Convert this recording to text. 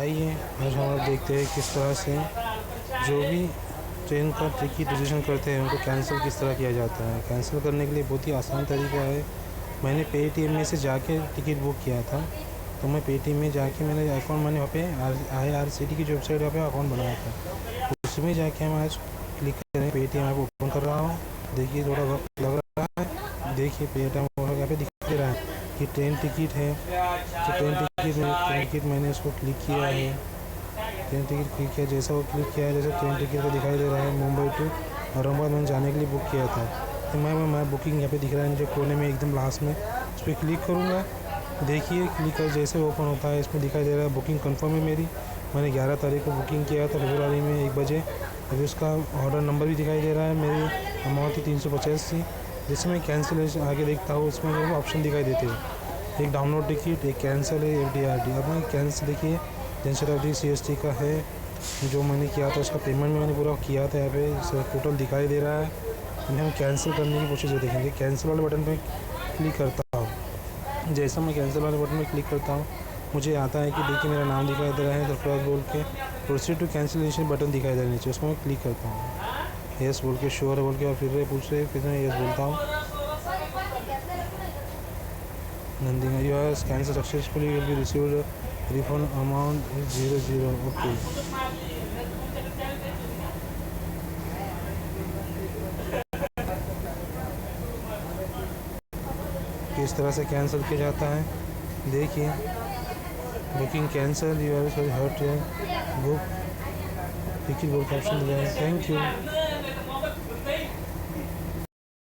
आइए आज हम लोग देखते हैं किस तरह से जो भी ट्रेन का टिकट रिजर्वेशन करते हैं उनको कैंसिल किस तरह किया जाता है। कैंसिल करने के लिए बहुत ही आसान तरीका है। मैंने पेटीएम में से जाके टिकट बुक किया था, तो मैं पेटीएम में जाके मैंने अकाउंट मैंने वहाँ पे IRCTC की जो वेबसाइट वहाँ पे अकाउंट बनाया था, उसमें जाके हम आज क्लिक करें। पेटीएम ऐप ओपन कर रहा हूँ। देखिए थोड़ा वक्त लग रहा है। देखिए पेटीएम यहाँ पे दिखा दे रहा है कि ट्रेन टिकट है। तो ट्रेन टिकट मैंने इसको क्लिक किया है। ट्रेन टिकट क्लिक किया, जैसा वो क्लिक किया है जैसे ट्रेन टिकट को दिखाई दे रहा है मुंबई टू औरंगाबाद मैंने जाने के लिए बुक किया था। तो मैं बुकिंग यहाँ पे दिख रहा है मुझे कोने में एकदम लास्ट में, उस पर क्लिक करूँगा। देखिए क्लिक कर जैसे ओपन होता है इसमें दिखाई दे रहा है बुकिंग कंफर्म है मेरी। मैंने 11 तारीख को बुकिंग किया था फरवरी में 1 बजे। अभी उसका ऑर्डर नंबर भी दिखाई दे रहा है। मेरी अमाउंट थी 350 थी। जैसे मैं कैंसिलेशन आगे देखता हूँ उसमें मेरे को ऑप्शन दिखाई देते हैं, एक डाउनलोड टिकट, एक कैंसिल है, FDRD। अब मैं कैंसिल देखिए जनशताब्दी CST का है जो मैंने किया था, उसका पेमेंट भी मैंने पूरा किया था। यहाँ पे टोटल दिखाई दे रहा है। हम कैंसिल करने की कोशिश देखेंगे। कैंसिल वाले बटन पे क्लिक करता हूँ। जैसा मैं कैंसिल वाले बटन पे क्लिक करता हूँ मुझे आता है कि देखिए मेरा नाम दिखाई दे रहा है सरफराज बोल के, प्रोसीड टू कैंसिलेशन बटन दिखाई दे रहा है नीचे, उसको मैं क्लिक करता हूँ। येस बोल के, श्योर है बोल के, और फिर पूछ रहे फिर मैं येस बोलता हूँ। Nandini you have cancel successfully, will be received refund amount 00। Okay, किस तरह से कैंसिल किया जाता है देखिए। Booking cancel, you have hurt book ticket book option दिया है। Thank you.